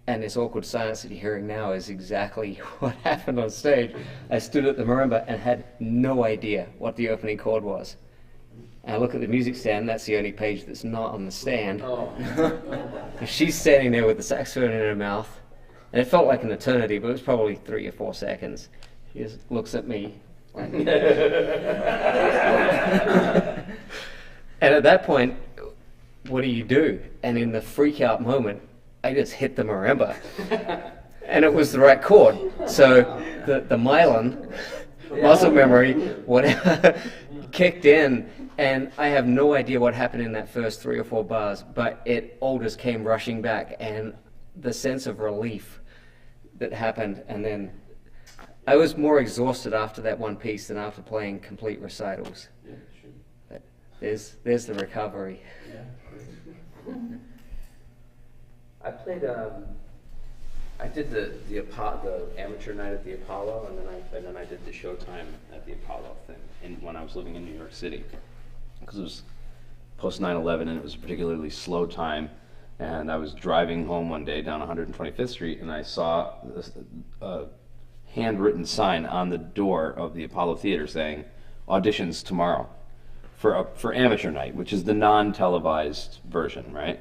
And this awkward silence that you're hearing now is exactly what happened on stage. I stood at the marimba and had no idea what the opening chord was. And I look at the music stand, that's the only page that's not on the stand. Oh. She's standing there with the saxophone in her mouth, and it felt like an eternity, but it was probably 3 or 4 seconds. She just looks at me. And at that point, what do? And in the freak out moment, I just hit the marimba. And it was the right chord. So the myelin, muscle memory, whatever, kicked in. And I have no idea what happened in that first 3 or 4 bars, but it all just came rushing back, and the sense of relief that happened. And then I was more exhausted after that one piece than after playing complete recitals. Yeah, sure. But there's the recovery. Yeah. I played. I did the amateur night at the Apollo, and then I did the Showtime at the Apollo thing when I was living in New York City, because it was post 9/11 and it was a particularly slow time. And I was driving home one day down 125th Street, and I saw this handwritten sign on the door of the Apollo Theater saying, "Auditions tomorrow for amateur night," which is the non-televised version, right?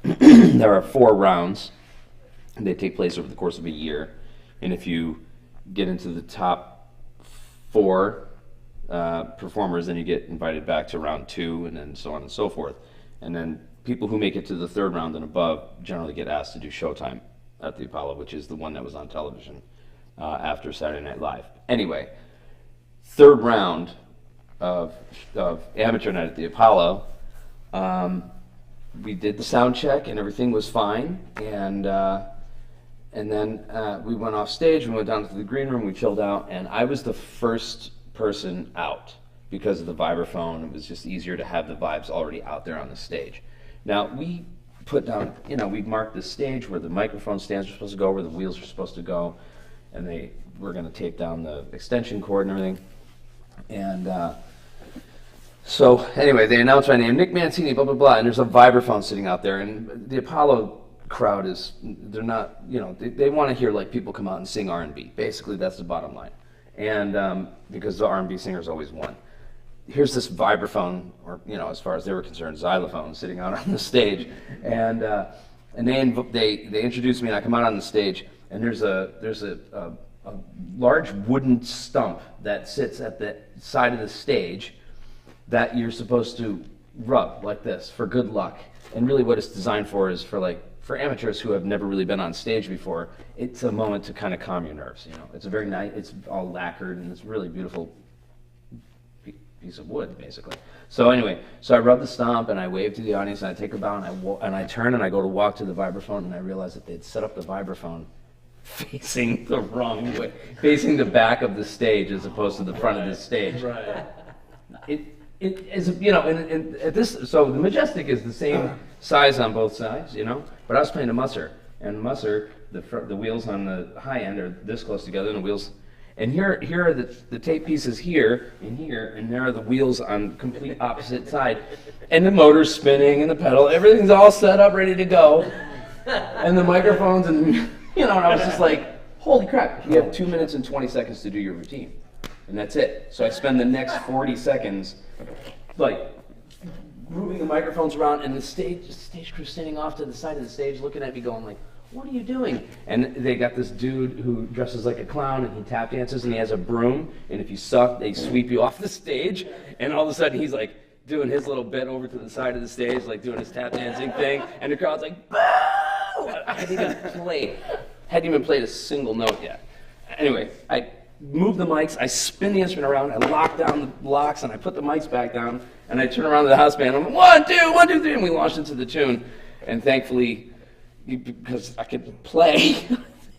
There are 4 rounds. They take place over the course of a year, and if you get into the top 4 performers, then you get invited back to round 2, and then so on and so forth. And then people who make it to the 3rd round and above generally get asked to do Showtime at the Apollo, which is the one that was on television after Saturday Night Live. Anyway, 3rd round of amateur night at the Apollo. We did the sound check and everything was fine, and then we went off stage. We went down to the green room. We chilled out, and I was the first person out because of the vibraphone. It was just easier to have the vibes already out there on the stage. Now we put down, we marked the stage where the microphone stands are supposed to go, where the wheels are supposed to go, and we're going to tape down the extension cord and everything. And so anyway, they announced my name, Nick Mancini, blah, blah, blah, and there's a vibraphone sitting out there, and the Apollo crowd they're not, they want to hear like people come out and sing R&B. Basically, that's the bottom line. and because the R&B singers always won. Here's this vibraphone, or as far as they were concerned, xylophone, sitting out on the stage, and they introduced me, and I come out on the stage, and there's a large wooden stump that sits at the side of the stage that you're supposed to rub like this for good luck. And really what it's designed for is for amateurs who have never really been on stage before, it's a moment to kind of calm your nerves. It's a very nice, it's all lacquered, and it's a really beautiful piece of wood, basically. So anyway, I rub the stomp, and I wave to the audience, and I take a bow, and I turn, and I go to walk to the vibraphone, and I realize that they'd set up the vibraphone facing the wrong way, facing the back of the stage as opposed to the front of the stage. Right. It is, and at this, so the Majestic is the same size on both sides, but I was playing a Musser, and Musser, the wheels on the high end are this close together, and the wheels, and here are the tape pieces here, and there are the wheels on complete opposite side, and the motor's spinning, and the pedal, everything's all set up, ready to go, and the microphones, and and I was just like, holy crap, you have 2 minutes and 20 seconds to do your routine. And that's it. So I spend the next 40 seconds, moving the microphones around, and the stage crew standing off to the side of the stage looking at me going like, what are you doing? And they got this dude who dresses like a clown, and he tap dances, and he has a broom, and if you suck, they sweep you off the stage, and all of a sudden he's like doing his little bit over to the side of the stage, like doing his tap dancing thing, and the crowd's like, boo! I hadn't even played a single note yet. Anyway, I move the mics, I spin the instrument around, I lock down the blocks, and I put the mics back down, and I turn around to the house band, I'm like, 1, 2, 3, and we launched into the tune. And thankfully, because I could play,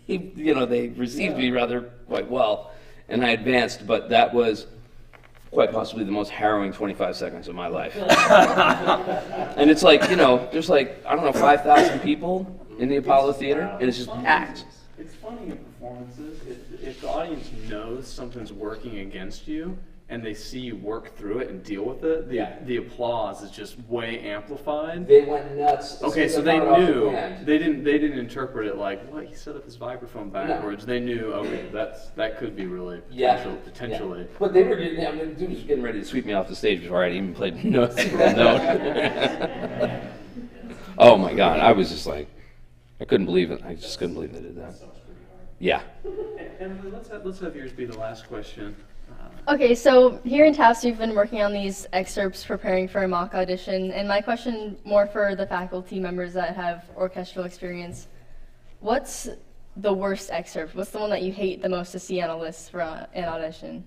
they received me rather quite well, and I advanced, but that was quite possibly the most harrowing 25 seconds of my life. And it's like, there's 5,000 people in the Apollo Theater, and it's just packed. It's funny in performances, if the audience knows something's working against you, and they see you work through it and deal with it, the applause is just way amplified. They went nuts. Okay, so they knew. They didn't interpret it like, what, he set up his vibraphone backwards. No. They knew, okay, that could be really potentially. Yeah. But they were the dude was getting ready to sweep me off the stage before I'd even played no single note. Oh my God, I was just like, I couldn't believe it. I just couldn't believe they did that. Yeah. Emily, let's have yours be the last question. Okay, so here in TAFS, we've been working on these excerpts preparing for a mock audition, and my question more for the faculty members that have orchestral experience, what's the worst excerpt? What's the one that you hate the most to see on a list for an audition?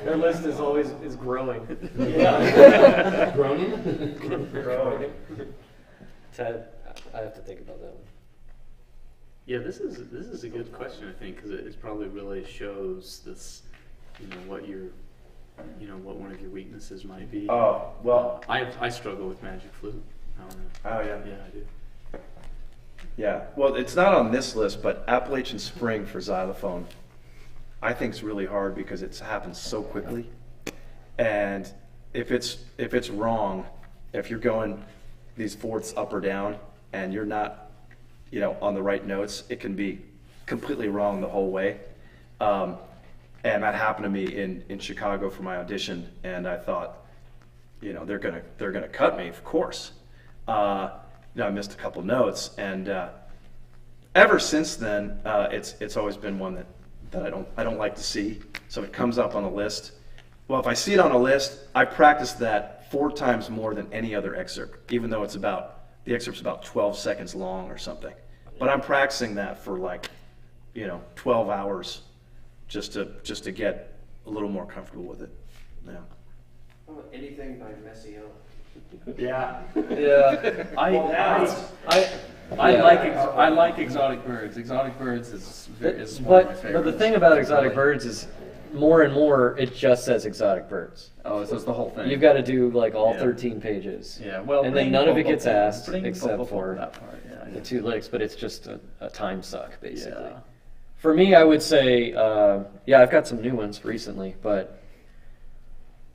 Their list is always growing. Yeah. Growing? Ted, I have to think about that one. Yeah, this is a good question, I think, because it probably really shows this, what what one of your weaknesses might be. Oh, well, I struggle with magic flute. I don't know. Oh yeah. Yeah, I do. Yeah. Well, it's not on this list, but Appalachian Spring for xylophone, I think is really hard because it happens so quickly, and if it's wrong, if you're going these fourths up or down, and you're not on the right notes, it can be completely wrong the whole way. And that happened to me in Chicago for my audition, and I thought, they're gonna cut me, of course. I missed a couple notes, and ever since then, it's always been one that I don't like to see. So it comes up on the list. Well, if I see it on a list, I practice that 4 times more than any other excerpt, even though the excerpt's about 12 seconds long or something. But I'm practicing that for 12 hours just to get a little more comfortable with it. Yeah. Oh, anything by Messiaen. Yeah. Yeah. I like Exotic Birds. Exotic Birds is one of my favorites. But the thing about Exotic Birds is more and more it just says Exotic Birds. Oh, so it's the whole thing. You've got to do all 13 pages. Yeah. Well, and then none of it gets asked except for that part. Yeah, the 2 licks, but it's just a time suck basically. Yeah. For me, I would say, I've got some new ones recently, but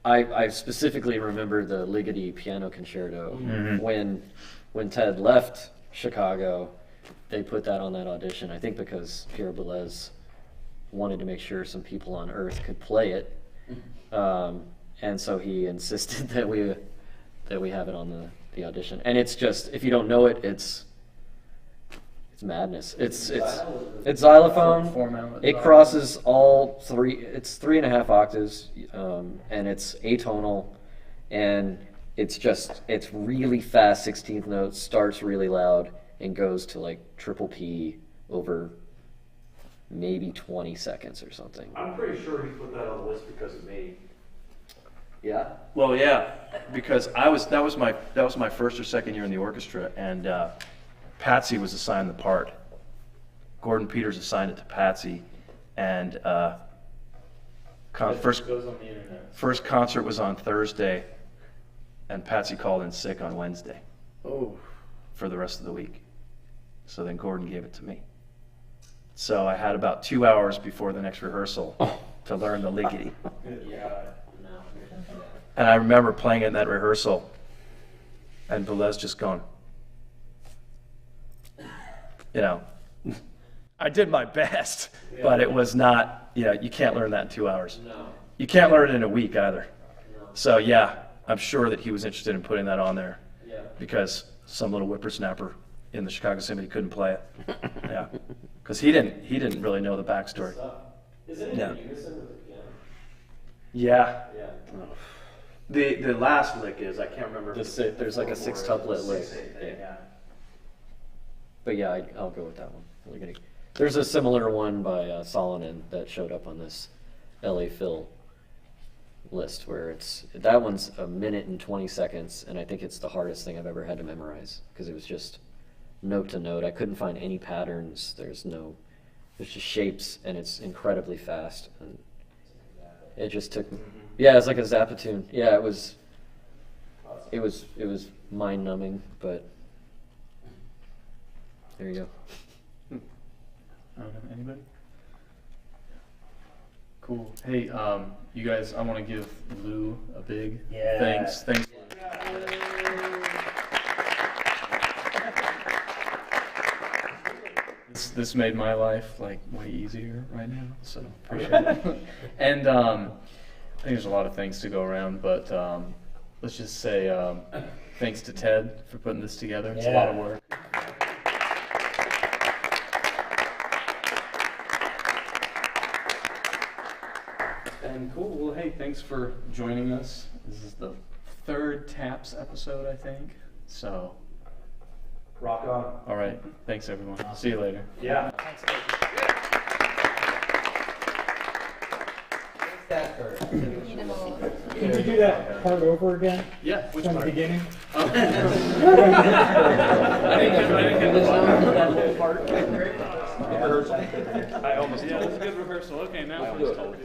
I specifically remember the Ligeti piano concerto. Mm-hmm. When Ted left Chicago, they put that on that audition. I think because Pierre Boulez wanted to make sure some people on Earth could play it, and so he insisted that we have it on the audition. And it's just, if you don't know it, it's madness. It's xylophone. It crosses all three. It's 3.5 octaves, and it's atonal, and it's really fast 16th notes. Starts really loud and goes to like triple P over maybe 20 seconds or something. I'm pretty sure he put that on the list because of me. Yeah. Well, yeah, because that was my first or second year in the orchestra, and Patsy was assigned the part. Gordon Peters assigned it to Patsy, and first concert was on Thursday, and Patsy called in sick on Wednesday. Oh. For the rest of the week. So then Gordon gave it to me. So I had about 2 hours before the next rehearsal to learn the lickety. And I remember playing it in that rehearsal, and Velez just going, you know, I did my best, but it was not, you can't learn that in 2 hours. No. You can't learn it in a week either. No. So yeah, I'm sure that he was interested in putting that on there because some little whippersnapper in the Chicago Symphony couldn't play it. Yeah, because he didn't really know the backstory. Is it in unison with the piano? Yeah. Yeah. The last lick is, I can't remember. There's like a sextuplet lick. Yeah. But yeah, I'll go with that one. There's a similar one by Solonen that showed up on this LA Phil list where that one's 1 minute and 20 seconds, and I think it's the hardest thing I've ever had to memorize because it was just note to note. I couldn't find any patterns. There's just shapes, and it's incredibly fast. And it just took, it's like a Zappa tune. Yeah, it was mind numbing, but there you go. Anybody? Cool. Hey, you guys, I want to give Lou a big thanks. This made my life like way easier right now, so appreciate it. And I think there's a lot of things to go around, but let's just say thanks to Ted for putting this together. It's a lot of work. And cool. Well, hey, thanks for joining us. This is the 3rd TAPS episode, I think. So, rock on. All right. Thanks, everyone. See you later. Yeah. Thanks. Can you do that part over again? Yeah. Which From part? the beginning? I didn't get that whole part. Rehearsal. I almost. Yeah, it was a good rehearsal. Okay, now we're just told.